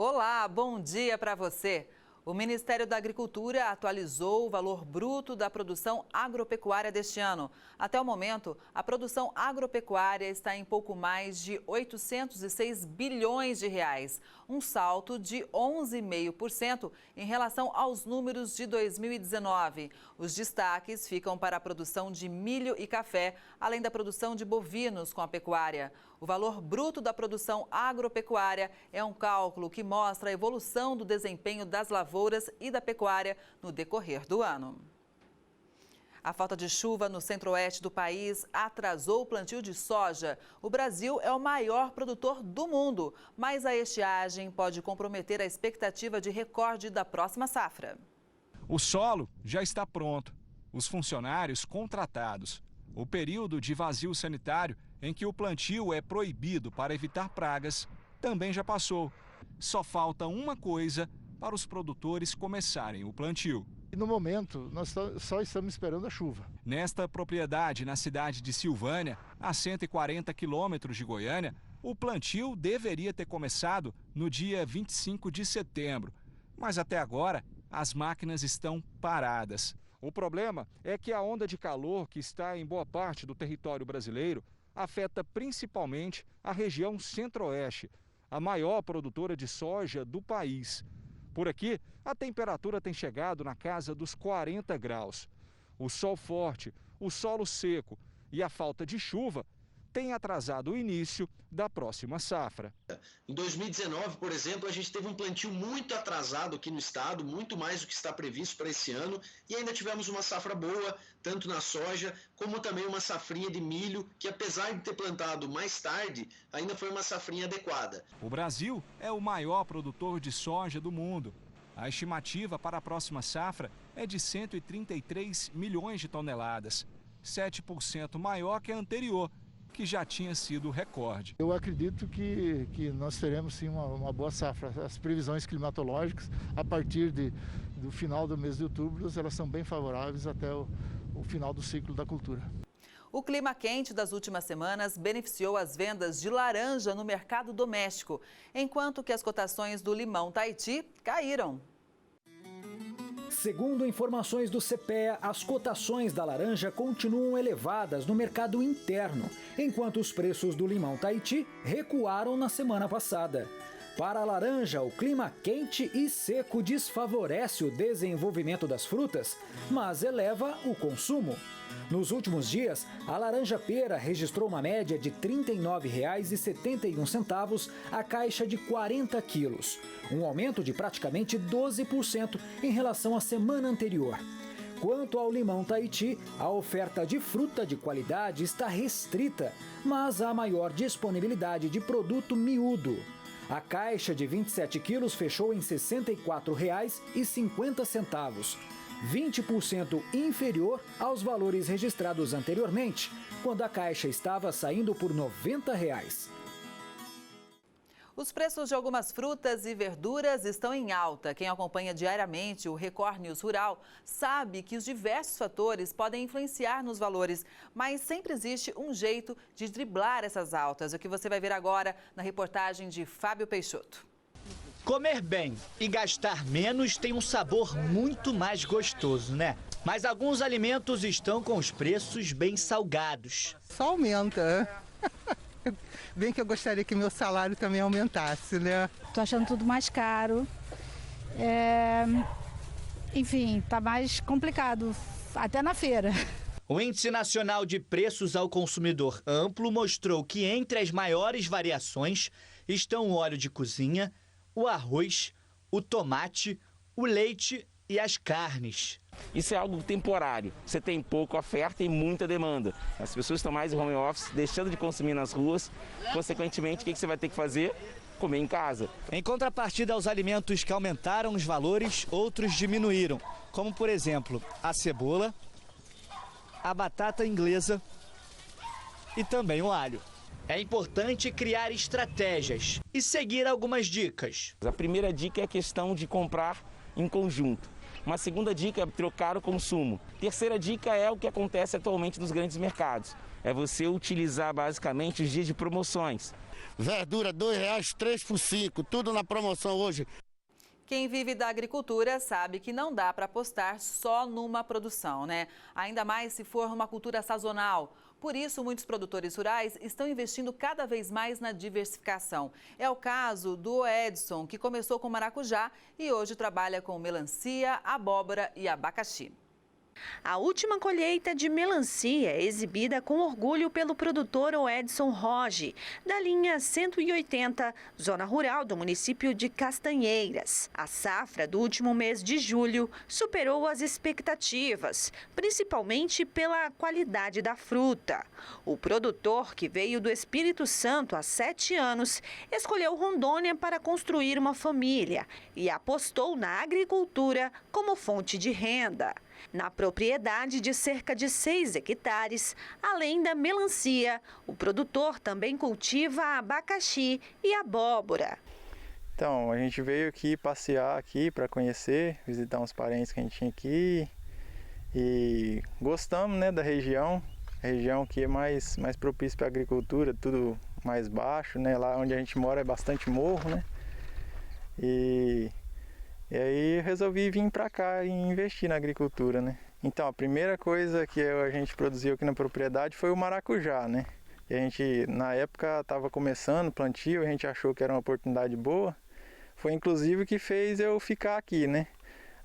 Olá, bom dia para você. O Ministério da Agricultura atualizou o valor bruto da produção agropecuária deste ano. Até o momento, a produção agropecuária está em pouco mais de 806 bilhões de reais, um salto de 11,5% em relação aos números de 2019. Os destaques ficam para a produção de milho e café, além da produção de bovinos com a pecuária. O valor bruto da produção agropecuária é um cálculo que mostra a evolução do desempenho das lavouras e da pecuária no decorrer do ano. A falta de chuva no centro-oeste do país atrasou o plantio de soja. O Brasil é o maior produtor do mundo, mas a estiagem pode comprometer a expectativa de recorde da próxima safra. O solo já está pronto, os funcionários contratados. O período de vazio sanitário, em que o plantio é proibido para evitar pragas, também já passou. Só falta uma coisa para os produtores começarem o plantio. E no momento, nós só estamos esperando a chuva. Nesta propriedade, na cidade de Silvânia, a 140 quilômetros de Goiânia, o plantio deveria ter começado no dia 25 de setembro. Mas até agora, as máquinas estão paradas. O problema é que a onda de calor que está em boa parte do território brasileiro afeta principalmente a região centro-oeste, a maior produtora de soja do país. Por aqui, a temperatura tem chegado na casa dos 40 graus. O sol forte, o solo seco e a falta de chuva têm atrasado o início da próxima safra. Em 2019, por exemplo, a gente teve um plantio muito atrasado aqui no estado, muito mais do que está previsto para esse ano, e ainda tivemos uma safra boa, tanto na soja, como também uma safrinha de milho, que apesar de ter plantado mais tarde, ainda foi uma safrinha adequada. O Brasil é o maior produtor de soja do mundo. A estimativa para a próxima safra é de 133 milhões de toneladas, 7% maior que a anterior, que já tinha sido recorde. Eu acredito que nós teremos sim uma boa safra. As previsões climatológicas, a partir do final do mês de outubro, elas são bem favoráveis até o final do ciclo da cultura. O clima quente das últimas semanas beneficiou as vendas de laranja no mercado doméstico, enquanto que as cotações do limão Tahiti caíram. Segundo informações do CPEA, as cotações da laranja continuam elevadas no mercado interno, enquanto os preços do limão Tahiti recuaram na semana passada. Para a laranja, o clima quente e seco desfavorece o desenvolvimento das frutas, mas eleva o consumo. Nos últimos dias, a laranja-pera registrou uma média de R$ 39,71 a caixa de 40 quilos, um aumento de praticamente 12% em relação à semana anterior. Quanto ao limão Tahiti, a oferta de fruta de qualidade está restrita, mas há maior disponibilidade de produto miúdo. A caixa de 27 quilos fechou em R$ 64,50, 20% inferior aos valores registrados anteriormente, quando a caixa estava saindo por R$ 90. Os preços de algumas frutas e verduras estão em alta. Quem acompanha diariamente o Record News Rural sabe que os diversos fatores podem influenciar nos valores, mas sempre existe um jeito de driblar essas altas. O que você vai ver agora na reportagem de Fábio Peixoto. Comer bem e gastar menos tem um sabor muito mais gostoso, né? Mas alguns alimentos estão com os preços bem salgados. Só aumenta. Bem que eu gostaria que meu salário também aumentasse, né? Tô achando tudo mais caro. Enfim, tá mais complicado, até na feira. O Índice Nacional de Preços ao Consumidor Amplo mostrou que entre as maiores variações estão o óleo de cozinha, o arroz, o tomate, o leite e as carnes. Isso é algo temporário. Você tem pouca oferta e muita demanda. As pessoas estão mais em home office, deixando de consumir nas ruas. Consequentemente, o que você vai ter que fazer? Comer em casa. Em contrapartida aos alimentos que aumentaram os valores, outros diminuíram. Como, por exemplo, a cebola, a batata inglesa e também o alho. É importante criar estratégias e seguir algumas dicas. A primeira dica é a questão de comprar em conjunto. Uma segunda dica é trocar o consumo. Terceira dica é o que acontece atualmente nos grandes mercados. É você utilizar basicamente os dias de promoções. Verdura R$ 2,00, 3 por 5, tudo na promoção hoje. Quem vive da agricultura sabe que não dá para apostar só numa produção, né? Ainda mais se for uma cultura sazonal. Por isso, muitos produtores rurais estão investindo cada vez mais na diversificação. É o caso do Edson, que começou com maracujá e hoje trabalha com melancia, abóbora e abacaxi. A última colheita de melancia é exibida com orgulho pelo produtor Edson Roge, da linha 180, zona rural do município de Castanheiras. A safra do último mês de julho superou as expectativas, principalmente pela qualidade da fruta. O produtor, que veio do Espírito Santo há 7 anos, escolheu Rondônia para construir uma família e apostou na agricultura como fonte de renda. Na propriedade de cerca de 6 hectares, além da melancia, o produtor também cultiva abacaxi e abóbora. Então, a gente veio aqui passear aqui para conhecer, visitar uns parentes que a gente tinha aqui e gostamos, né, da região. A região que é mais propícia para a agricultura, tudo mais baixo, né? Lá onde a gente mora é bastante morro, né? E aí resolvi vir para cá e investir na agricultura, né? Então, a primeira coisa que a gente produziu aqui na propriedade foi o maracujá, né? E a gente, na época, estava começando o plantio, a gente achou que era uma oportunidade boa. Foi inclusive o que fez eu ficar aqui, né?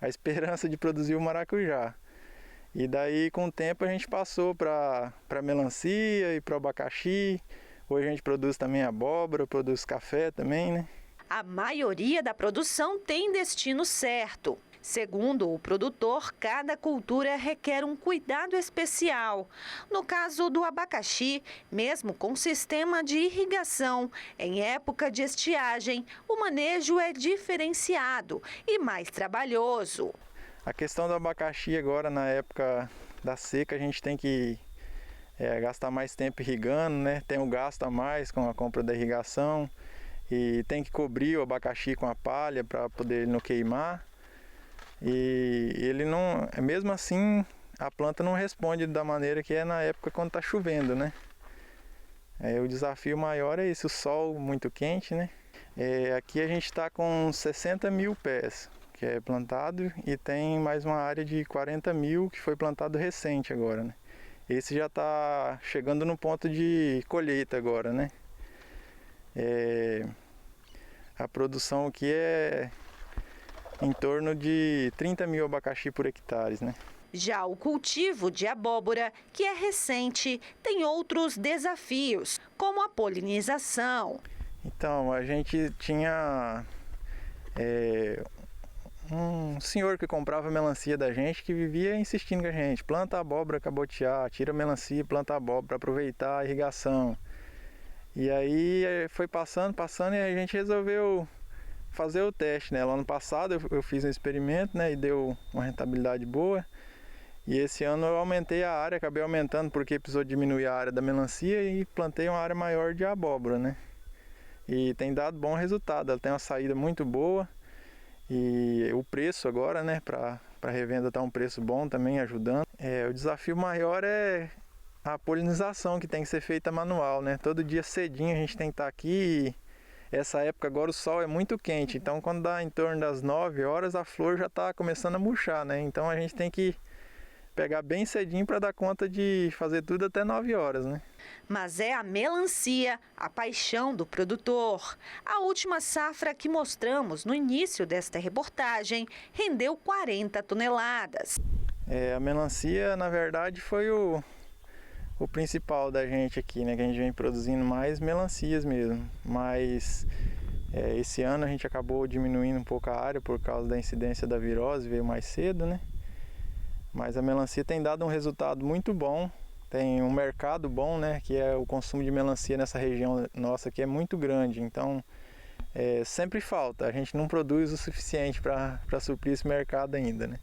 A esperança de produzir o maracujá. E daí, com o tempo, a gente passou para melancia e para o abacaxi. Hoje a gente produz também abóbora, produz café também, né? A maioria da produção tem destino certo. Segundo o produtor, cada cultura requer um cuidado especial. No caso do abacaxi, mesmo com sistema de irrigação, em época de estiagem, o manejo é diferenciado e mais trabalhoso. A questão do abacaxi agora, na época da seca, a gente tem que gastar mais tempo irrigando, né? Tem um gasto a mais com a compra da irrigação. E tem que cobrir o abacaxi com a palha para poder ele não queimar. E ele não, mesmo assim, a planta não responde da maneira que é na época quando está chovendo, né? O desafio maior é esse, o sol muito quente, né? Aqui a gente está com 60 mil pés que é plantado e tem mais uma área de 40 mil que foi plantado recente agora, né? Esse já está chegando no ponto de colheita agora, né? A produção aqui é em torno de 30 mil abacaxi por hectare, né? Já o cultivo de abóbora, que é recente, tem outros desafios, como a polinização. Então, a gente tinha um senhor que comprava melancia da gente que vivia insistindo com a gente: planta abóbora cabotiá, tira a melancia, planta abóbora para aproveitar a irrigação. E aí foi passando e a gente resolveu fazer o teste, né? Lá ano passado eu fiz um experimento, né? E deu uma rentabilidade boa. E esse ano eu aumentei a área, acabei aumentando porque precisou diminuir a área da melancia e plantei uma área maior de abóbora, né? E tem dado bom resultado, ela tem uma saída muito boa. E o preço agora, né? Para revenda tá um preço bom também, ajudando. O desafio maior é a polinização, que tem que ser feita manual, né? Todo dia cedinho a gente tem que estar aqui. Essa época agora o sol é muito quente, então quando dá em torno das 9 horas a flor já está começando a murchar, né? Então a gente tem que pegar bem cedinho para dar conta de fazer tudo até 9 horas, né? Mas é a melancia a paixão do produtor. A última safra que mostramos no início desta reportagem rendeu 40 toneladas. A melancia, na verdade, foi o principal da gente aqui, né? Que a gente vem produzindo mais melancias mesmo. Mas esse ano a gente acabou diminuindo um pouco a área por causa da incidência da virose, veio mais cedo, né? Mas a melancia tem dado um resultado muito bom. Tem um mercado bom, né? Que é o consumo de melancia nessa região nossa aqui é muito grande. Então, sempre falta. A gente não produz o suficiente para suprir esse mercado ainda, né?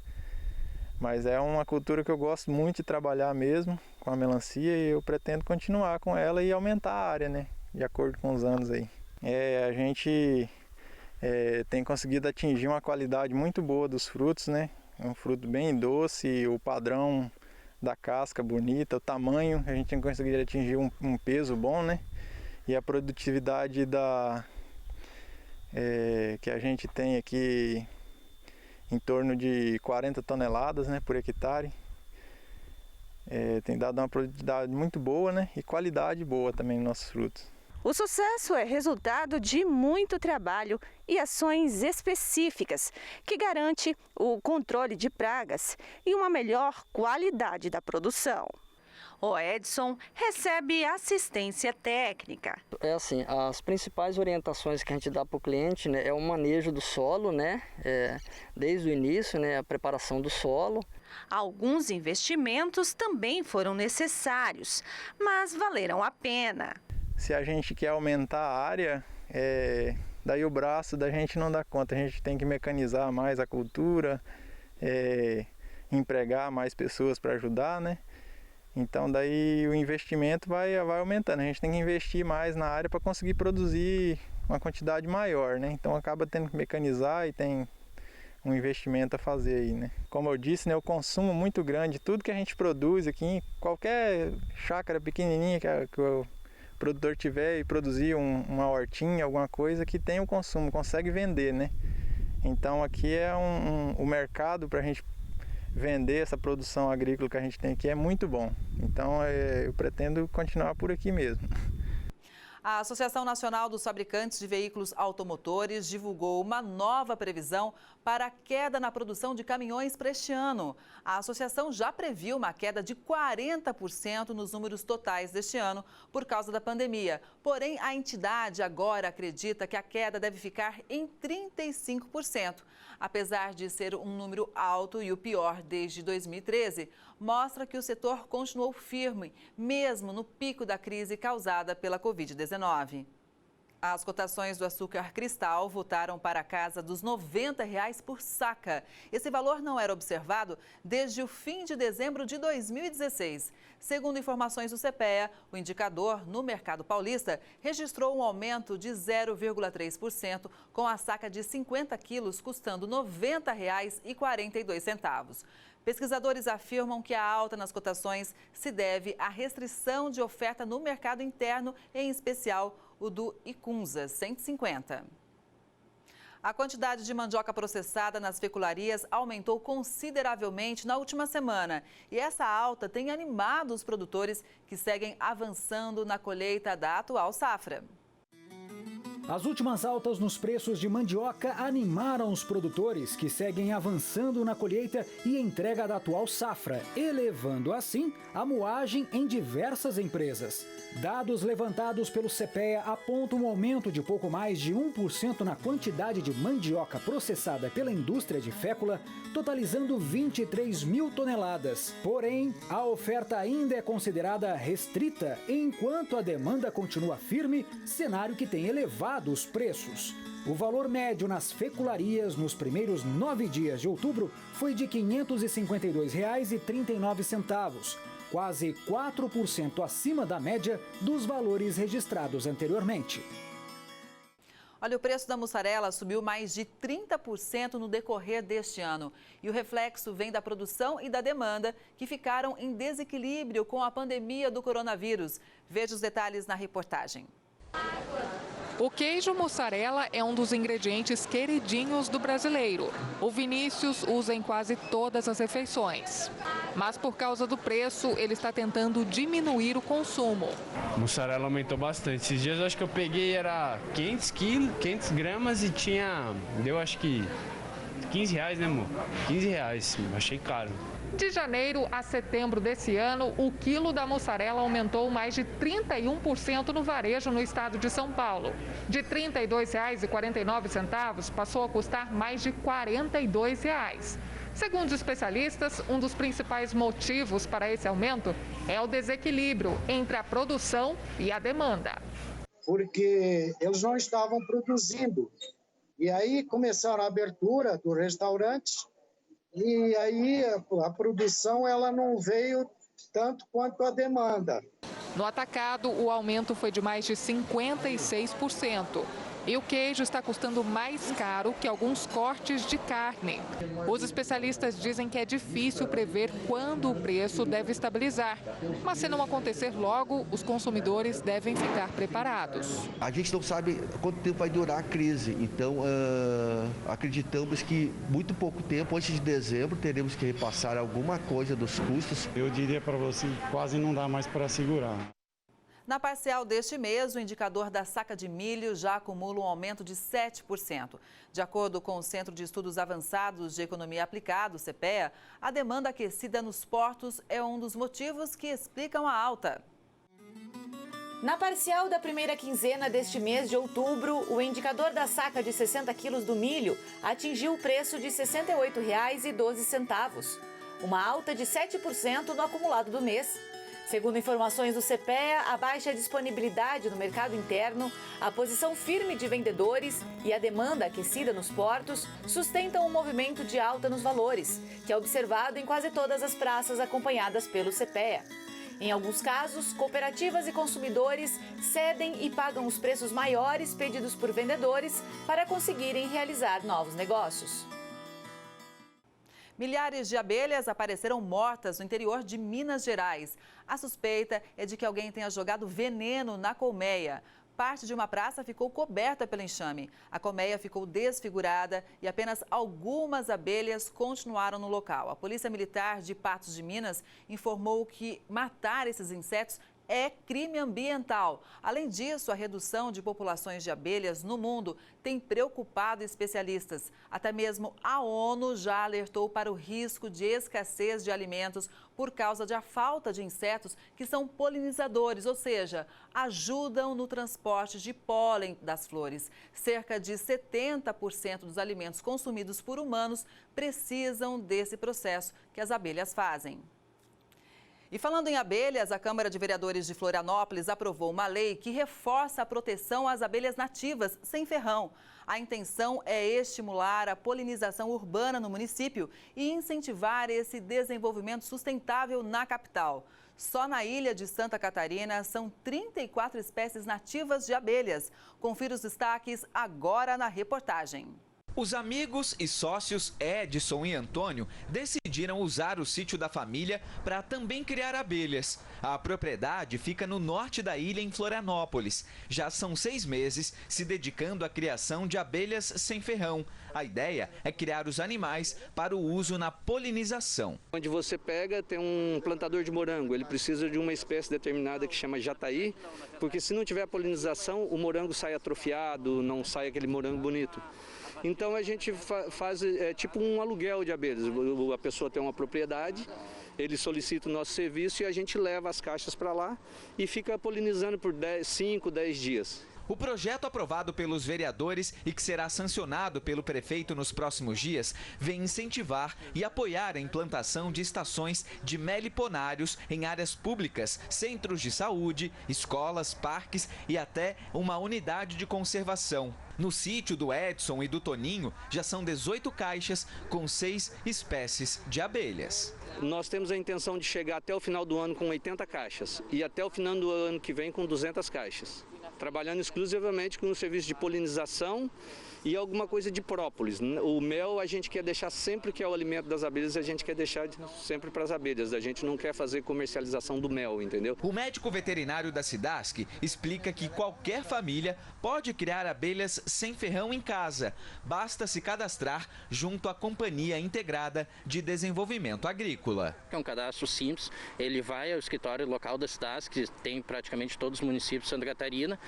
Mas é uma cultura que eu gosto muito de trabalhar mesmo com a melancia e eu pretendo continuar com ela e aumentar a área, né? De acordo com os anos aí. A gente tem conseguido atingir uma qualidade muito boa dos frutos, né? É um fruto bem doce, o padrão da casca bonita, o tamanho, a gente conseguiria atingir um peso bom, né? E a produtividade que a gente tem aqui em torno de 40 toneladas, né, por hectare. Tem dado uma produtividade muito boa, né, e qualidade boa também nos nossos frutos. O sucesso é resultado de muito trabalho e ações específicas que garante o controle de pragas e uma melhor qualidade da produção. O Edson recebe assistência técnica. É assim, as principais orientações que a gente dá para o cliente, né, é o manejo do solo, né, desde o início, né, a preparação do solo. Alguns investimentos também foram necessários, mas valeram a pena. Se a gente quer aumentar a área, daí o braço da gente não dá conta. A gente tem que mecanizar mais a cultura, empregar mais pessoas para ajudar, né? Então daí o investimento vai aumentando. A gente tem que investir mais na área para conseguir produzir uma quantidade maior, né? Então acaba tendo que mecanizar e tem um investimento a fazer aí, né? Como eu disse, né, o consumo muito grande, tudo que a gente produz aqui, qualquer chácara pequenininha que o produtor tiver e produzir uma hortinha, alguma coisa que tem o consumo, consegue vender, né? Então aqui é o mercado para a gente vender essa produção agrícola que a gente tem aqui é muito bom. Então eu pretendo continuar por aqui mesmo. A Associação Nacional dos Fabricantes de Veículos Automotores divulgou uma nova previsão para a queda na produção de caminhões para este ano. A associação já previu uma queda de 40% nos números totais deste ano por causa da pandemia. Porém, a entidade agora acredita que a queda deve ficar em 35%. Apesar de ser um número alto e o pior desde 2013, mostra que o setor continuou firme, mesmo no pico da crise causada pela Covid-19. As cotações do açúcar cristal voltaram para a casa dos R$ 90 por saca. Esse valor não era observado desde o fim de dezembro de 2016. Segundo informações do CPEA, o indicador no mercado paulista registrou um aumento de 0,3%, com a saca de 50 quilos custando R$ 90,42. Pesquisadores afirmam que a alta nas cotações se deve à restrição de oferta no mercado interno, em especial o do Icunza 150. A quantidade de mandioca processada nas fecularias aumentou consideravelmente na última semana. E essa alta tem animado os produtores que seguem avançando na colheita da atual safra. As últimas altas nos preços de mandioca animaram os produtores que seguem avançando na colheita e entrega da atual safra, elevando assim a moagem em diversas empresas. Dados levantados pelo CPEA apontam um aumento de pouco mais de 1% na quantidade de mandioca processada pela indústria de fécula, totalizando 23 mil toneladas. Porém, a oferta ainda é considerada restrita, enquanto a demanda continua firme, cenário que tem elevado os preços. O valor médio nas fecularias nos primeiros 9 dias de outubro foi de R$ 552,39, quase 4% acima da média dos valores registrados anteriormente. Olha, o preço da mussarela subiu mais de 30% no decorrer deste ano. E o reflexo vem da produção e da demanda, que ficaram em desequilíbrio com a pandemia do coronavírus. Veja os detalhes na reportagem. O queijo mussarela é um dos ingredientes queridinhos do brasileiro. O Vinícius usa em quase todas as refeições. Mas por causa do preço, ele está tentando diminuir o consumo. A mussarela aumentou bastante. Esses dias eu acho que eu peguei, era 500 gramas e deu acho que R$15, né, amor? R$15, achei caro. De janeiro a setembro desse ano, o quilo da mussarela aumentou mais de 31% no varejo no estado de São Paulo. De R$ 32,49 passou a custar mais de R$ 42. Segundo os especialistas, um dos principais motivos para esse aumento é o desequilíbrio entre a produção e a demanda. Porque eles não estavam produzindo. E aí começaram a abertura do restaurante. E aí a produção ela não veio tanto quanto a demanda. No atacado, o aumento foi de mais de 56%. E o queijo está custando mais caro que alguns cortes de carne. Os especialistas dizem que é difícil prever quando o preço deve estabilizar. Mas se não acontecer logo, os consumidores devem ficar preparados. A gente não sabe quanto tempo vai durar a crise, então acreditamos que muito pouco tempo, antes de dezembro, teremos que repassar alguma coisa dos custos. Eu diria para você que quase não dá mais para segurar. Na parcial deste mês, o indicador da saca de milho já acumula um aumento de 7%. De acordo com o Centro de Estudos Avançados de Economia Aplicada, o CPEA, a demanda aquecida nos portos é um dos motivos que explicam a alta. Na parcial da primeira quinzena deste mês de outubro, o indicador da saca de 60 quilos do milho atingiu o preço de R$ 68,12, uma alta de 7% no acumulado do mês. Segundo informações do CPEA, a baixa disponibilidade no mercado interno, a posição firme de vendedores e a demanda aquecida nos portos sustentam um movimento de alta nos valores, que é observado em quase todas as praças acompanhadas pelo CPEA. Em alguns casos, cooperativas e consumidores cedem e pagam os preços maiores pedidos por vendedores para conseguirem realizar novos negócios. Milhares de abelhas apareceram mortas no interior de Minas Gerais. A suspeita é de que alguém tenha jogado veneno na colmeia. Parte de uma praça ficou coberta pelo enxame. A colmeia ficou desfigurada e apenas algumas abelhas continuaram no local. A Polícia Militar de Patos de Minas informou que matar esses insetos é crime ambiental. Além disso, a redução de populações de abelhas no mundo tem preocupado especialistas. Até mesmo a ONU já alertou para o risco de escassez de alimentos por causa da falta de insetos que são polinizadores, ou seja, ajudam no transporte de pólen das flores. Cerca de 70% dos alimentos consumidos por humanos precisam desse processo que as abelhas fazem. E falando em abelhas, a Câmara de Vereadores de Florianópolis aprovou uma lei que reforça a proteção às abelhas nativas sem ferrão. A intenção é estimular a polinização urbana no município e incentivar esse desenvolvimento sustentável na capital. Só na ilha de Santa Catarina são 34 espécies nativas de abelhas. Confira os destaques agora na reportagem. Os amigos e sócios Edson e Antônio decidiram usar o sítio da família para também criar abelhas. A propriedade fica no norte da ilha, em Florianópolis. Já são 6 meses se dedicando à criação de abelhas sem ferrão. A ideia é criar os animais para o uso na polinização. Onde você pega, tem um plantador de morango, ele precisa de uma espécie determinada que chama jataí, porque se não tiver polinização, o morango sai atrofiado, não sai aquele morango bonito. Então a gente faz tipo um aluguel de abelhas. A pessoa tem uma propriedade, ele solicita o nosso serviço e a gente leva as caixas para lá e fica polinizando por 5, 10 dias. O projeto aprovado pelos vereadores e que será sancionado pelo prefeito nos próximos dias vem incentivar e apoiar a implantação de estações de meliponários em áreas públicas, centros de saúde, escolas, parques e até uma unidade de conservação. No sítio do Edson e do Toninho já são 18 caixas com 6 espécies de abelhas. Nós temos a intenção de chegar até o final do ano com 80 caixas e até o final do ano que vem com 200 caixas. Trabalhando exclusivamente com o serviço de polinização e alguma coisa de própolis. O mel a gente quer deixar sempre, que é o alimento das abelhas, a gente quer deixar sempre para as abelhas. A gente não quer fazer comercialização do mel, entendeu? O médico veterinário da Cidasc explica que qualquer família pode criar abelhas sem ferrão em casa. Basta se cadastrar junto à Companhia Integrada de Desenvolvimento Agrícola. É um cadastro simples, ele vai ao escritório local da Cidasc, que tem praticamente todos os municípios de Santa Catarina,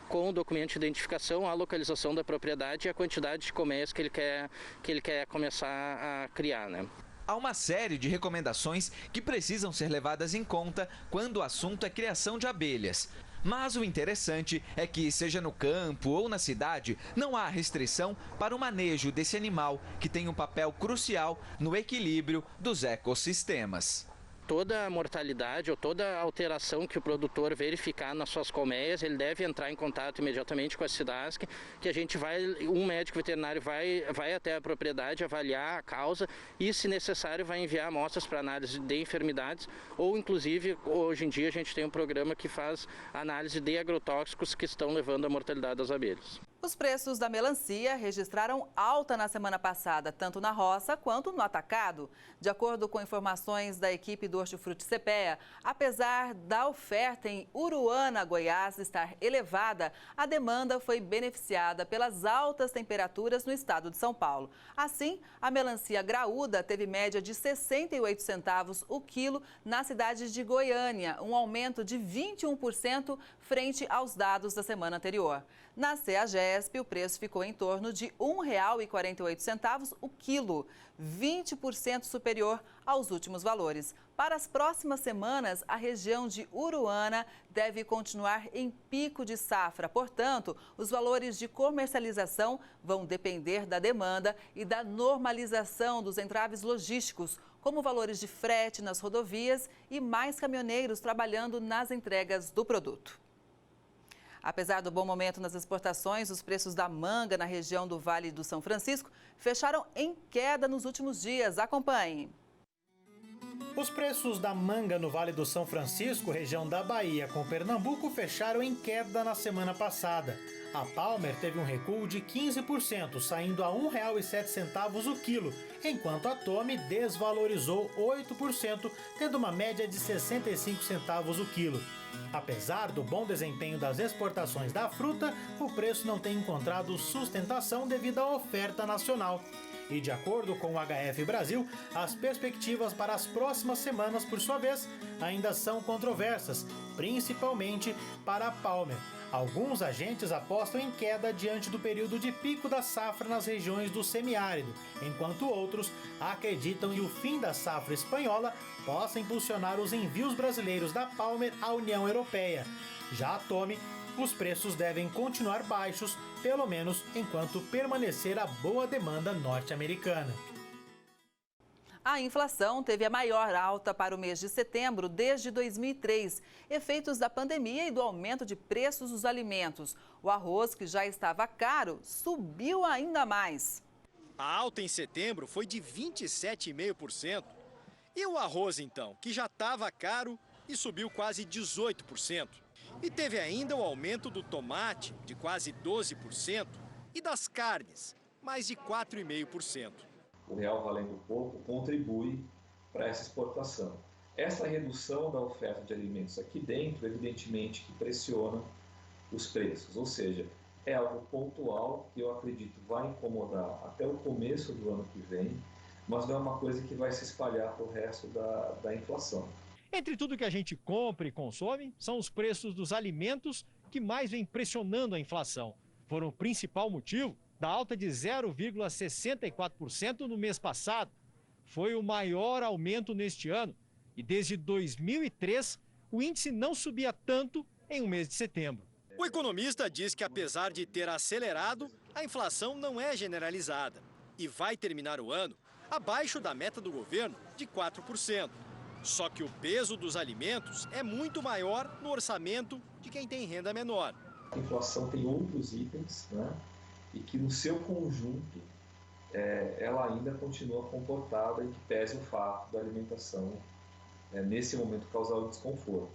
com o documento de identificação, a localização da propriedade e a quantidade de colmeias que ele quer começar a criar, né? Há uma série de recomendações que precisam ser levadas em conta quando o assunto é criação de abelhas. Mas o interessante é que, seja no campo ou na cidade, não há restrição para o manejo desse animal, que tem um papel crucial no equilíbrio dos ecossistemas. Toda a mortalidade ou toda a alteração que o produtor verificar nas suas colmeias, ele deve entrar em contato imediatamente com a Cidasc, que a gente um médico veterinário vai até a propriedade avaliar a causa e, se necessário, vai enviar amostras para análise de enfermidades ou, inclusive, hoje em dia a gente tem um programa que faz análise de agrotóxicos que estão levando à mortalidade das abelhas. Os preços da melancia registraram alta na semana passada, tanto na roça quanto no atacado. De acordo com informações da equipe do Hortifruti CPEA, apesar da oferta em Uruana, Goiás, estar elevada, a demanda foi beneficiada pelas altas temperaturas no estado de São Paulo. Assim, a melancia graúda teve média de 68 centavos o quilo na cidade de Goiânia, um aumento de 21% frente aos dados da semana anterior. Na CEAGESP, o preço ficou em torno de R$ 1,48 o quilo, 20% superior aos últimos valores. Para as próximas semanas, a região de Uruana deve continuar em pico de safra. Portanto, os valores de comercialização vão depender da demanda e da normalização dos entraves logísticos, como valores de frete nas rodovias e mais caminhoneiros trabalhando nas entregas do produto. Apesar do bom momento nas exportações, os preços da manga na região do Vale do São Francisco fecharam em queda nos últimos dias. Acompanhe. Os preços da manga no Vale do São Francisco, região da Bahia com Pernambuco, fecharam em queda na semana passada. A Palmer teve um recuo de 15%, saindo a R$ 1,07 o quilo, enquanto a Tome desvalorizou 8%, tendo uma média de 65 centavos o quilo. Apesar do bom desempenho das exportações da fruta, o preço não tem encontrado sustentação devido à oferta nacional. E de acordo com o HF Brasil, as perspectivas para as próximas semanas, por sua vez, ainda são controversas, principalmente para a Palmer. Alguns agentes apostam em queda diante do período de pico da safra nas regiões do semiárido, enquanto outros acreditam que o fim da safra espanhola possa impulsionar os envios brasileiros da Palmer à União Europeia. Já a Tome, os preços devem continuar baixos, pelo menos enquanto permanecer a boa demanda norte-americana. A inflação teve a maior alta para o mês de setembro desde 2003, efeitos da pandemia e do aumento de preços dos alimentos. O arroz, que já estava caro, subiu ainda mais. A alta em setembro foi de 27,5%. E o arroz, então, que já estava caro e subiu quase 18%. E teve ainda o aumento do tomate, de quase 12%, e das carnes, mais de 4,5%. O real valendo pouco contribui para essa exportação. Essa redução da oferta de alimentos aqui dentro, evidentemente, que pressiona os preços. Ou seja, é algo pontual que eu acredito vai incomodar até o começo do ano que vem, mas não é uma coisa que vai se espalhar para o resto da inflação. Entre tudo que a gente compra e consome, são os preços dos alimentos que mais vem pressionando a inflação. Foram o principal motivo da alta de 0,64% no mês passado. Foi o maior aumento neste ano e desde 2003 o índice não subia tanto em um mês de setembro. O economista diz que apesar de ter acelerado, a inflação não é generalizada e vai terminar o ano abaixo da meta do governo de 4%. Só que o peso dos alimentos é muito maior no orçamento de quem tem renda menor. A inflação tem outros itens, né? E que no seu conjunto ela ainda continua comportada e que pese o fato da alimentação nesse momento causar o desconforto.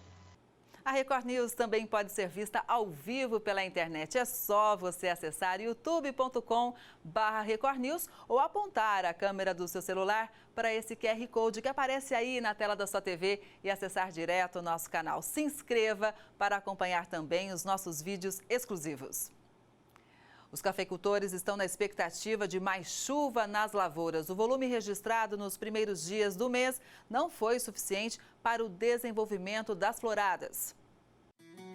A Record News também pode ser vista ao vivo pela internet. É só você acessar youtube.com/Record News ou apontar a câmera do seu celular para esse QR Code que aparece aí na tela da sua TV e acessar direto o nosso canal. Se inscreva para acompanhar também os nossos vídeos exclusivos. Os cafeicultores estão na expectativa de mais chuva nas lavouras. O volume registrado nos primeiros dias do mês não foi suficiente para o desenvolvimento das floradas.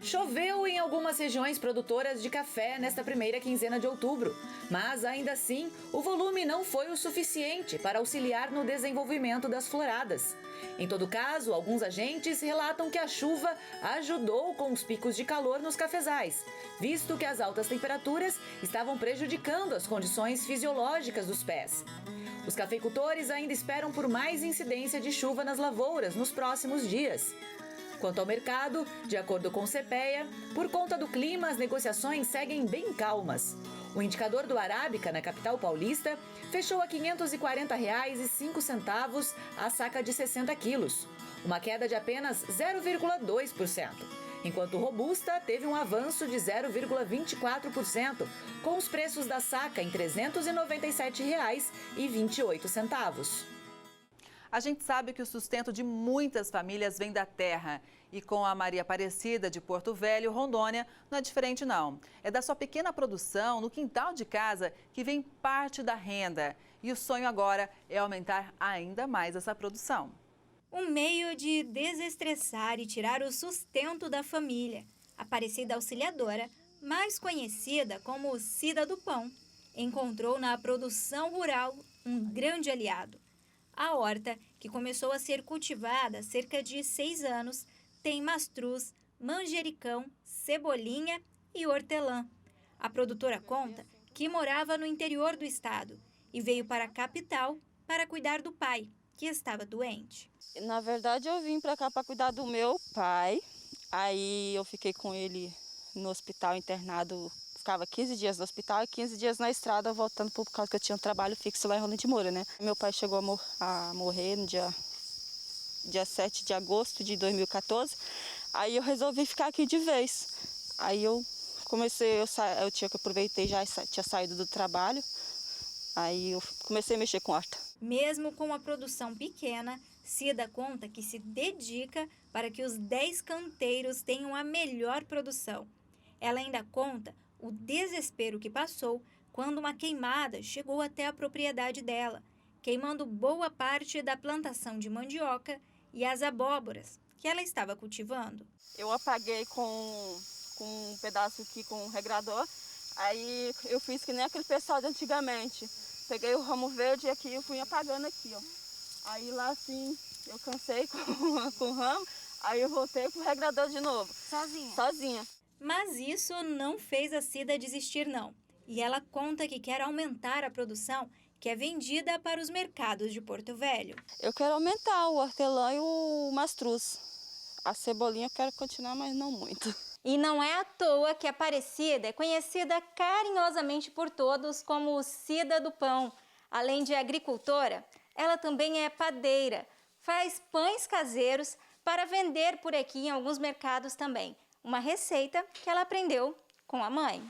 Choveu em algumas regiões produtoras de café nesta primeira quinzena de outubro, mas ainda assim o volume não foi o suficiente para auxiliar no desenvolvimento das floradas. Em todo caso, alguns agentes relatam que a chuva ajudou com os picos de calor nos cafezais, visto que as altas temperaturas estavam prejudicando as condições fisiológicas dos pés. Os cafeicultores ainda esperam por mais incidência de chuva nas lavouras nos próximos dias. Quanto ao mercado, de acordo com o CPEA, por conta do clima, as negociações seguem bem calmas. O indicador do Arábica, na capital paulista, fechou a R$ 540,05 a saca de 60 quilos, uma queda de apenas 0,2%. enquanto o Robusta teve um avanço de 0,24%, com os preços da saca em R$ 397,28. A gente sabe que o sustento de muitas famílias vem da terra. E com a Maria Aparecida de Porto Velho, Rondônia, não é diferente não. É da sua pequena produção, no quintal de casa, que vem parte da renda. E o sonho agora é aumentar ainda mais essa produção. Um meio de desestressar e tirar o sustento da família. Aparecida Auxiliadora, mais conhecida como Cida do Pão, encontrou na produção rural um grande aliado. A horta, que começou a ser cultivada há cerca de 6 anos, tem mastruz, manjericão, cebolinha e hortelã. A produtora conta que morava no interior do estado e veio para a capital para cuidar do pai, que estava doente. Na verdade, eu vim para cá para cuidar do meu pai. Aí eu fiquei com ele no hospital internado. Ficava 15 dias no hospital e 15 dias na estrada, voltando por causa que eu tinha um trabalho fixo lá em Rolando de Moura, né? Meu pai chegou a morrer no dia 7 de agosto de 2014. Aí eu resolvi ficar aqui de vez. Aí eu aproveitei, já tinha saído do trabalho. Aí eu comecei a mexer com horta. Mesmo com a produção pequena, Cida conta que se dedica para que os 10 canteiros tenham a melhor produção. Ela ainda conta o desespero que passou quando uma queimada chegou até a propriedade dela, queimando boa parte da plantação de mandioca e as abóboras que ela estava cultivando. Eu apaguei com um pedaço aqui com um regrador, aí eu fiz que nem aquele pessoal de antigamente. Peguei o ramo verde e aqui eu fui apagando aqui, ó. Aí lá assim, eu cansei com o ramo, aí eu voltei com o regrador de novo. Sozinha? Sozinha. Mas isso não fez a Cida desistir, não. E ela conta que quer aumentar a produção que é vendida para os mercados de Porto Velho. Eu quero aumentar o hortelã e o mastruz. A cebolinha eu quero continuar, mas não muito. E não é à toa que a Aparecida é conhecida carinhosamente por todos como Cida do Pão. Além de agricultora, ela também é padeira. Faz pães caseiros para vender por aqui em alguns mercados também. Uma receita que ela aprendeu com a mãe.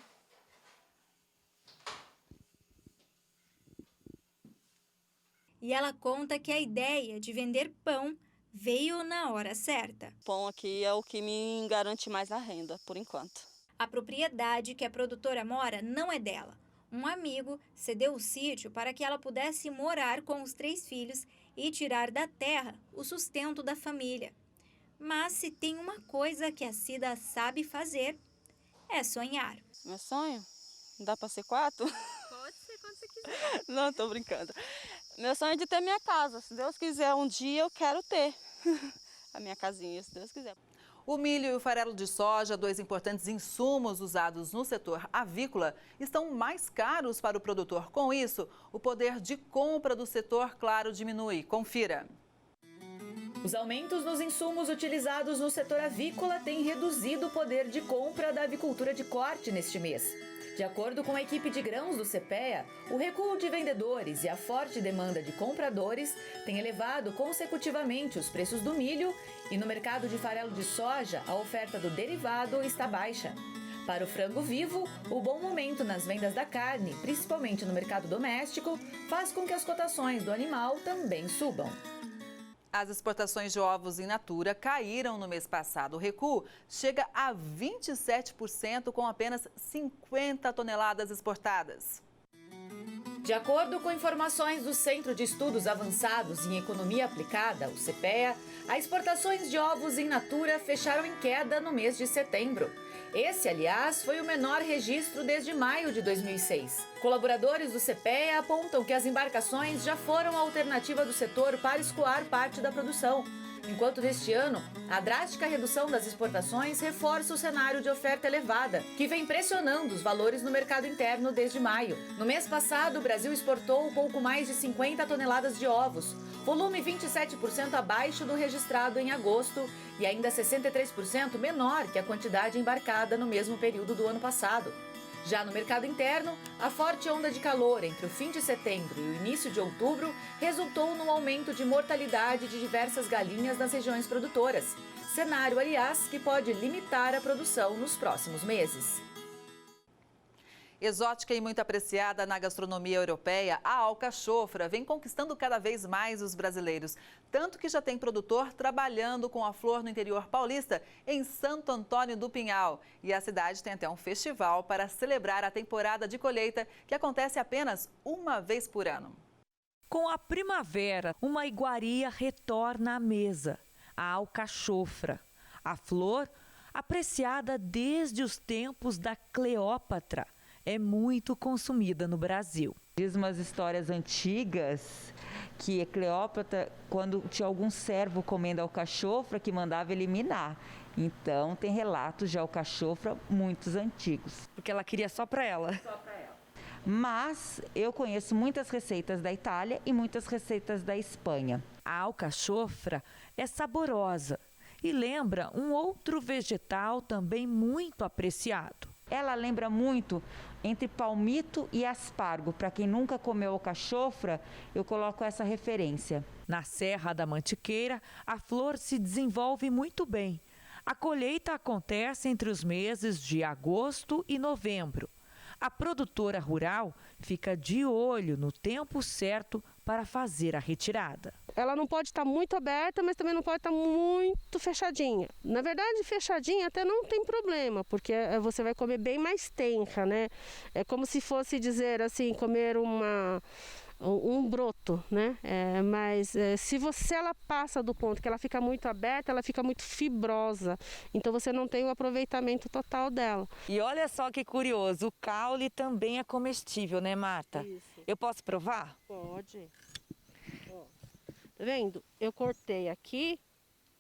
E ela conta que a ideia de vender pão veio na hora certa. Pão aqui é o que me garante mais a renda, por enquanto. A propriedade que a produtora mora não é dela. Um amigo cedeu o sítio para que ela pudesse morar com os 3 filhos e tirar da terra o sustento da família. Mas se tem uma coisa que a Cida sabe fazer, é sonhar. Meu sonho? Dá para ser 4? Pode ser quando você quiser. Não, tô brincando. Meu sonho é de ter minha casa. Se Deus quiser, um dia eu quero ter a minha casinha, se Deus quiser. O milho e o farelo de soja, 2 importantes insumos usados no setor avícola, estão mais caros para o produtor. Com isso, o poder de compra do setor, claro, diminui. Confira. Os aumentos nos insumos utilizados no setor avícola têm reduzido o poder de compra da avicultura de corte neste mês. De acordo com a equipe de grãos do CPEA, o recuo de vendedores e a forte demanda de compradores têm elevado consecutivamente os preços do milho e no mercado de farelo de soja, a oferta do derivado está baixa. Para o frango vivo, o bom momento nas vendas da carne, principalmente no mercado doméstico, faz com que as cotações do animal também subam. As exportações de ovos in natura caíram no mês passado. O recuo chega a 27%, com apenas 50 toneladas exportadas. De acordo com informações do Centro de Estudos Avançados em Economia Aplicada, o CPEA, as exportações de ovos in natura fecharam em queda no mês de setembro. Esse, aliás, foi o menor registro desde maio de 2006. Colaboradores do CPEA apontam que as embarcações já foram a alternativa do setor para escoar parte da produção. Enquanto neste ano, a drástica redução das exportações reforça o cenário de oferta elevada, que vem pressionando os valores no mercado interno desde maio. No mês passado, o Brasil exportou um pouco mais de 50 toneladas de ovos, volume 27% abaixo do registrado em agosto e ainda 63% menor que a quantidade embarcada no mesmo período do ano passado. Já no mercado interno, a forte onda de calor entre o fim de setembro e o início de outubro resultou no aumento de mortalidade de diversas galinhas nas regiões produtoras. Cenário, aliás, que pode limitar a produção nos próximos meses. Exótica e muito apreciada na gastronomia europeia, a alcachofra vem conquistando cada vez mais os brasileiros. Tanto que já tem produtor trabalhando com a flor no interior paulista, em Santo Antônio do Pinhal. E a cidade tem até um festival para celebrar a temporada de colheita, que acontece apenas uma vez por ano. Com a primavera, uma iguaria retorna à mesa, a alcachofra. A flor, apreciada desde os tempos da Cleópatra, é muito consumida no Brasil. Diz umas histórias antigas que Cleópatra, quando tinha algum servo comendo alcachofra, que mandava eliminar. Então, tem relatos de alcachofra muitos antigos. Porque ela queria só para ela. Mas eu conheço muitas receitas da Itália e muitas receitas da Espanha. A alcachofra é saborosa e lembra um outro vegetal também muito apreciado. Ela lembra muito entre palmito e aspargo. Para quem nunca comeu alcachofra, eu coloco essa referência. Na Serra da Mantiqueira, a flor se desenvolve muito bem. A colheita acontece entre os meses de agosto e novembro. A produtora rural fica de olho no tempo certo para fazer a retirada. Ela não pode estar muito aberta, mas também não pode estar muito fechadinha. Na verdade, fechadinha até não tem problema, porque você vai comer bem mais tenra, né? É como se fosse dizer assim, comer um broto, né? Mas se ela passa do ponto que ela fica muito aberta, ela fica muito fibrosa. Então você não tem o aproveitamento total dela. E olha só que curioso, o caule também é comestível, né, Marta? Isso. Eu posso provar? Pode. Ó, tá vendo? Eu cortei aqui,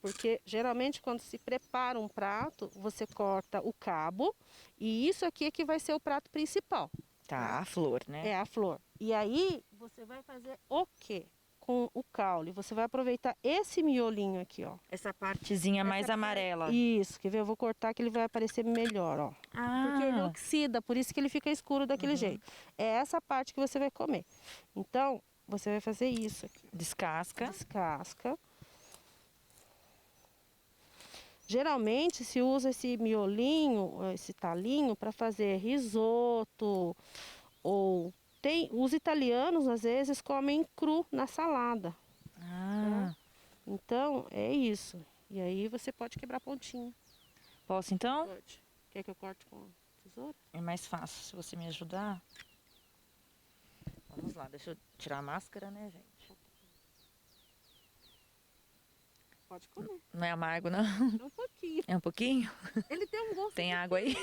porque geralmente quando se prepara um prato, você corta o cabo e isso aqui é que vai ser o prato principal. Tá, a flor, né? É, a flor. E aí, você vai fazer o quê? Com o caule. Você vai aproveitar esse miolinho aqui, ó. Essa partezinha mais amarela. Isso, quer ver? Eu vou cortar que ele vai aparecer melhor, ó. Porque ele oxida, por isso que ele fica escuro daquele jeito. É essa parte que você vai comer. Então, você vai fazer isso aqui. Descasca. Descasca. Geralmente se usa esse miolinho, esse talinho, para fazer risoto ou os italianos às vezes comem cru na salada. Tá? Então é isso. E aí você pode quebrar pontinho. Posso então? Pode. Quer que eu corte com tesoura? É mais fácil se você me ajudar. Vamos lá, deixa eu tirar a máscara, né, gente? Pode comer. Não é amargo, não? É um pouquinho. É um pouquinho? Ele tem um gosto Tem água aí?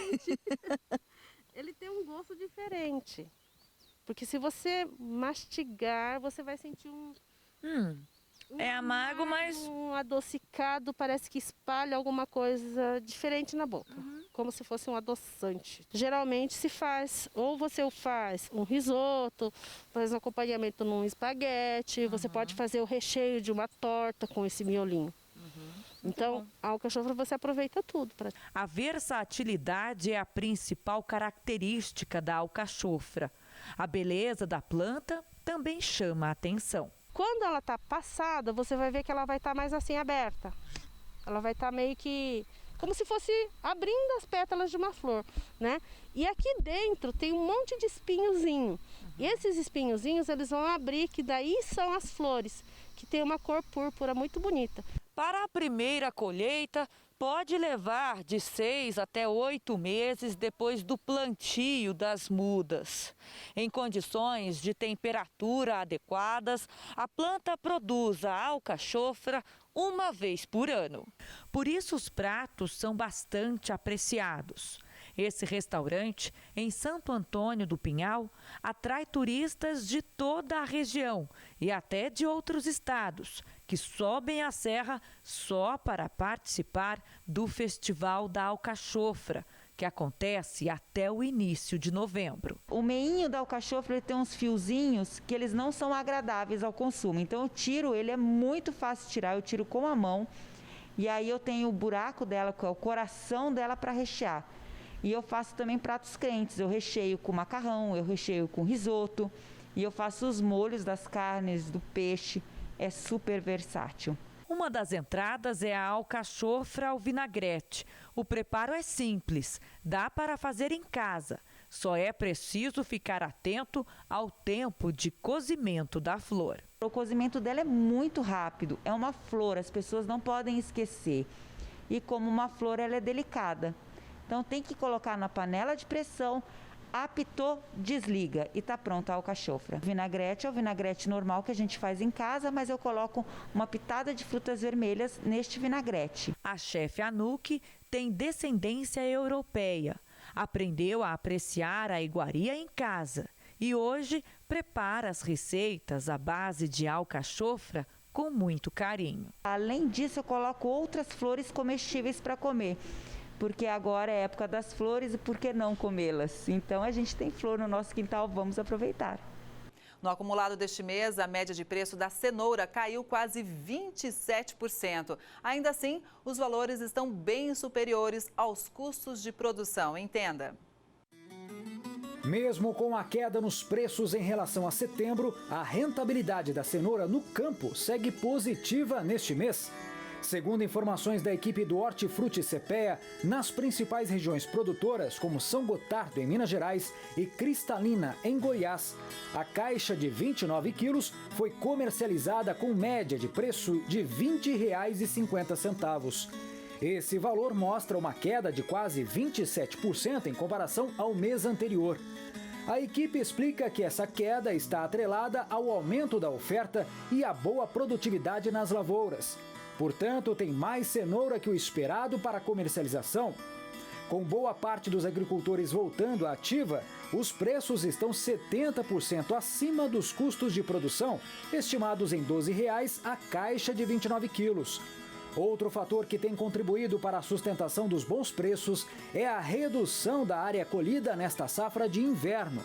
Ele tem um gosto diferente. Porque se você mastigar, você vai sentir é amargo, mas um adocicado, parece que espalha alguma coisa diferente na boca. Como se fosse um adoçante. Geralmente se faz, ou você faz um risoto, faz um acompanhamento num espaguete, você pode fazer o recheio de uma torta com esse miolinho. Então, a alcachofra você aproveita tudo. A versatilidade é a principal característica da alcachofra. A beleza da planta também chama a atenção. Quando ela está passada, você vai ver que ela vai estar mais assim aberta. Ela vai estar meio que como se fosse abrindo as pétalas de uma flor, né? E aqui dentro tem um monte de espinhozinho. E esses espinhozinhos eles vão abrir, que daí são as flores, que tem uma cor púrpura muito bonita. Para a primeira colheita, pode levar de 6 até 8 meses depois do plantio das mudas. Em condições de temperatura adequadas, a planta produz a alcachofra uma vez por ano. Por isso os pratos são bastante apreciados. Esse restaurante, em Santo Antônio do Pinhal, atrai turistas de toda a região e até de outros estados, que sobem a serra só para participar do Festival da Alcachofra, que acontece até o início de novembro. O meinho da alcachofra tem uns fiozinhos que eles não são agradáveis ao consumo. Então eu tiro, ele é muito fácil de tirar, eu tiro com a mão. E aí eu tenho o buraco dela, que é o coração dela, para rechear. E eu faço também pratos quentes, eu recheio com macarrão, eu recheio com risoto e eu faço os molhos das carnes, do peixe, é super versátil. Uma das entradas é a alcachofra ao vinagrete. O preparo é simples, dá para fazer em casa. Só é preciso ficar atento ao tempo de cozimento da flor. O cozimento dela é muito rápido, é uma flor, as pessoas não podem esquecer. E como uma flor, ela é delicada. Então tem que colocar na panela de pressão, apitou, desliga e está pronta a alcachofra. O vinagrete é o vinagrete normal que a gente faz em casa, mas eu coloco uma pitada de frutas vermelhas neste vinagrete. A chefe Anuque tem descendência europeia. Aprendeu a apreciar a iguaria em casa e hoje prepara as receitas à base de alcachofra com muito carinho. Além disso, eu coloco outras flores comestíveis para comer, porque agora é época das flores e por que não comê-las? Então a gente tem flor no nosso quintal, vamos aproveitar. No acumulado deste mês, a média de preço da cenoura caiu quase 27%. Ainda assim, os valores estão bem superiores aos custos de produção. Entenda. Mesmo com a queda nos preços em relação a setembro, a rentabilidade da cenoura no campo segue positiva neste mês. Segundo informações da equipe do Hortifruti CPEA, nas principais regiões produtoras, como São Gotardo, em Minas Gerais, e Cristalina, em Goiás, a caixa de 29 quilos foi comercializada com média de preço de R$ 20,50. Esse valor mostra uma queda de quase 27% em comparação ao mês anterior. A equipe explica que essa queda está atrelada ao aumento da oferta e à boa produtividade nas lavouras. Portanto, tem mais cenoura que o esperado para a comercialização. Com boa parte dos agricultores voltando à ativa, os preços estão 70% acima dos custos de produção, estimados em R$ 12,00 a caixa de 29 quilos. Outro fator que tem contribuído para a sustentação dos bons preços é a redução da área colhida nesta safra de inverno.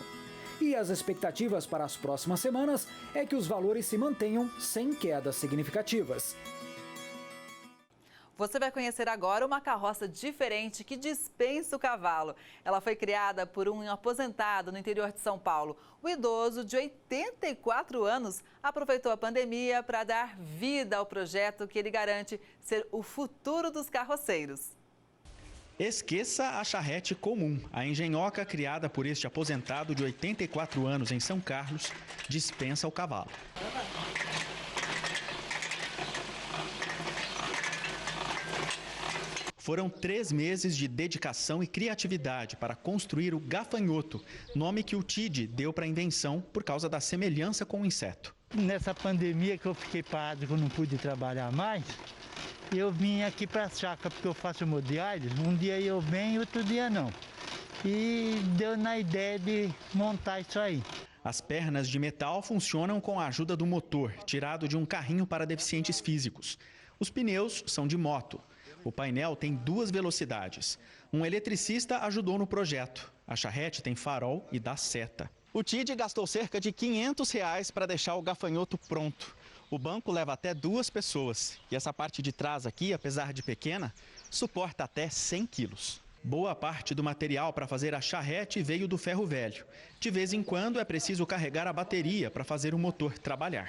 E as expectativas para as próximas semanas é que os valores se mantenham sem quedas significativas. Você vai conhecer agora uma carroça diferente que dispensa o cavalo. Ela foi criada por um aposentado no interior de São Paulo. O idoso, de 84 anos, aproveitou a pandemia para dar vida ao projeto que ele garante ser o futuro dos carroceiros. Esqueça a charrete comum. A engenhoca criada por este aposentado de 84 anos em São Carlos dispensa o cavalo. Foram 3 meses de dedicação e criatividade para construir o gafanhoto, nome que o TID deu para a invenção por causa da semelhança com o inseto. Nessa pandemia que eu fiquei parado, que eu não pude trabalhar mais, eu vim aqui para a chácara porque eu faço hemodiálise. Um dia eu venho, outro dia não. E deu na ideia de montar isso aí. As pernas de metal funcionam com a ajuda do motor, tirado de um carrinho para deficientes físicos. Os pneus são de moto. O painel tem 2 velocidades. Um eletricista ajudou no projeto. A charrete tem farol e dá seta. O TID gastou cerca de R$ 500 para deixar o gafanhoto pronto. O banco leva até 2 pessoas. E essa parte de trás aqui, apesar de pequena, suporta até 100 quilos. Boa parte do material para fazer a charrete veio do ferro velho. De vez em quando é preciso carregar a bateria para fazer o motor trabalhar.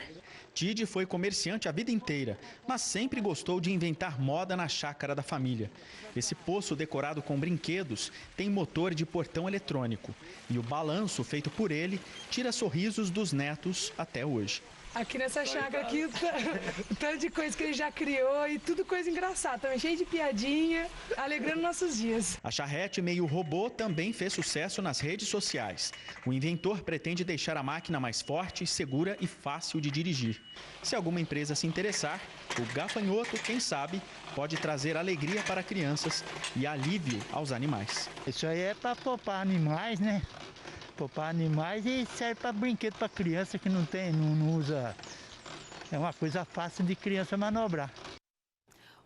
TID foi comerciante a vida inteira, mas sempre gostou de inventar moda na chácara da família. Esse poço decorado com brinquedos tem motor de portão eletrônico. E o balanço feito por ele tira sorrisos dos netos até hoje. Aqui nessa chácara aqui, o tanto de coisa que ele já criou e tudo coisa engraçada, também cheio de piadinha, alegrando nossos dias. A charrete meio robô também fez sucesso nas redes sociais. O inventor pretende deixar a máquina mais forte, segura e fácil de dirigir. Se alguma empresa se interessar, o gafanhoto, quem sabe, pode trazer alegria para crianças e alívio aos animais. Isso aí é para poupar animais, né? Poupar animais e serve para brinquedo para criança que não usa. É uma coisa fácil de criança manobrar.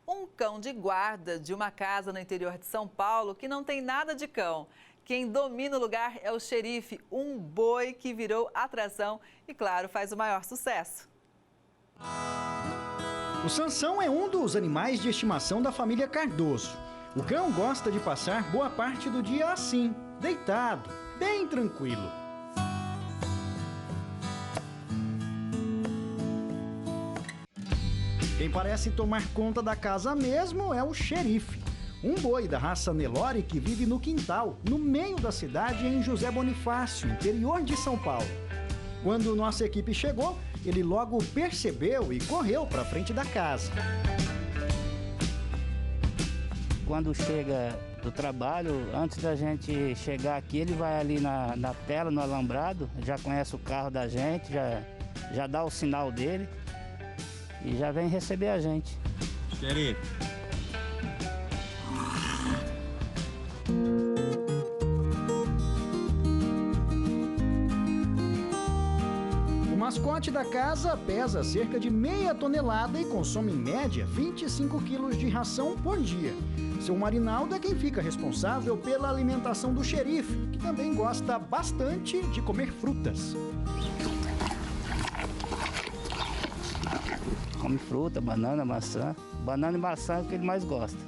Um cão de guarda de uma casa no interior de São Paulo que não tem nada de cão. Quem domina o lugar é o xerife, um boi que virou atração e, claro, faz o maior sucesso. O Sansão é um dos animais de estimação da família Cardoso. O cão gosta de passar boa parte do dia assim, deitado, bem tranquilo. Quem parece tomar conta da casa mesmo é o xerife. Um boi da raça Nelore que vive no quintal, no meio da cidade, em José Bonifácio, interior de São Paulo. Quando nossa equipe chegou, ele logo percebeu e correu para frente da casa. Quando chega do trabalho, antes da gente chegar aqui, ele vai ali na tela, no alambrado, já conhece o carro da gente, já dá o sinal dele e já vem receber a gente. Xerife. O mascote da casa pesa cerca de meia tonelada e consome em média 25 quilos de ração por dia. Seu Marinaldo é quem fica responsável pela alimentação do xerife, que também gosta bastante de comer frutas. Come fruta, banana, maçã. Banana e maçã é o que ele mais gosta.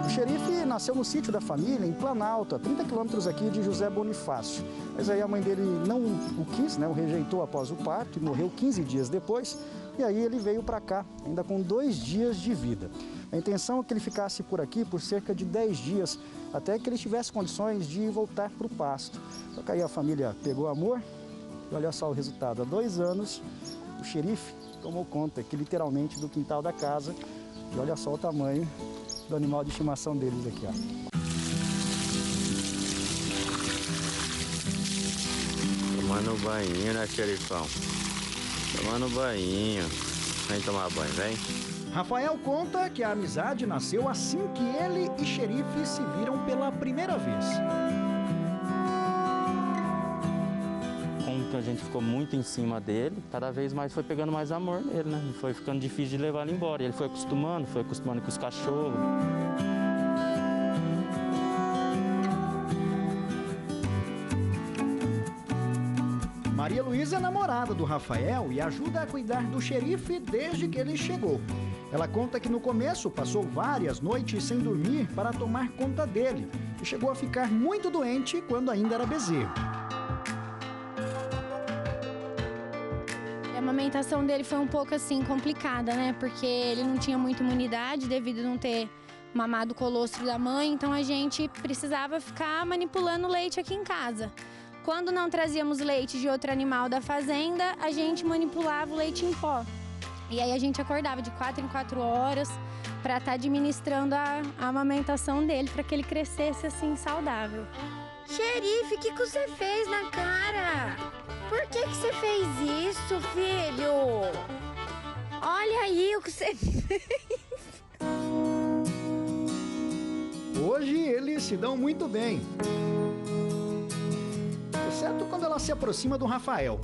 O xerife nasceu no sítio da família, em Planalto, a 30 quilômetros aqui de José Bonifácio. Mas aí a mãe dele não o quis, né? O rejeitou após o parto e morreu 15 dias depois. E aí ele veio para cá, ainda com 2 dias de vida. A intenção é que ele ficasse por aqui por cerca de 10 dias, até que ele tivesse condições de voltar para o pasto. Só que aí a família pegou amor e olha só o resultado. Há 2 anos, o xerife tomou conta aqui literalmente do quintal da casa. E olha só o tamanho do animal de estimação deles aqui, ó. Tomando banho, né, xerifão? Tomando banho. Vem tomar banho, vem. Rafael conta que a amizade nasceu assim que ele e xerife se viram pela primeira vez. Como que a gente ficou muito em cima dele, cada vez mais foi pegando mais amor nele, né? Foi ficando difícil de levar ele embora. Ele foi acostumando com os cachorros. Maria Luísa é namorada do Rafael e ajuda a cuidar do xerife desde que ele chegou. Ela conta que no começo passou várias noites sem dormir para tomar conta dele e chegou a ficar muito doente quando ainda era bezerro. A amamentação dele foi um pouco assim complicada, né? Porque ele não tinha muita imunidade devido a não ter mamado o colostro da mãe, então a gente precisava ficar manipulando o leite aqui em casa. Quando não trazíamos leite de outro animal da fazenda, a gente manipulava o leite em pó. E aí a gente acordava de 4 em 4 horas para estar administrando a amamentação dele, para que ele crescesse assim saudável. Xerife, o que você fez na cara? Por que você fez isso, filho? Olha aí o que você fez. Hoje eles se dão muito bem. Exceto quando ela se aproxima do Rafael.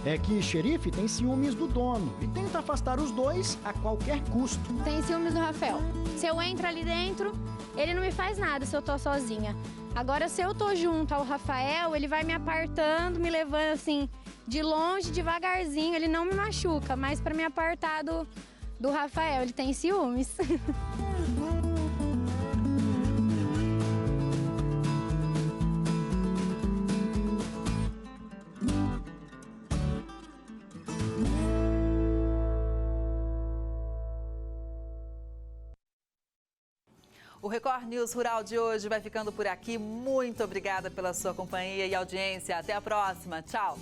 É que xerife tem ciúmes do dono e tenta afastar os dois a qualquer custo. Tem ciúmes do Rafael. Se eu entro ali dentro, ele não me faz nada se eu tô sozinha. Agora, se eu tô junto ao Rafael, ele vai me apartando, me levando assim, de longe, devagarzinho. Ele não me machuca, mas para me apartar do Rafael, ele tem ciúmes. O Record News Rural de hoje vai ficando por aqui. Muito obrigada pela sua companhia e audiência. Até a próxima. Tchau.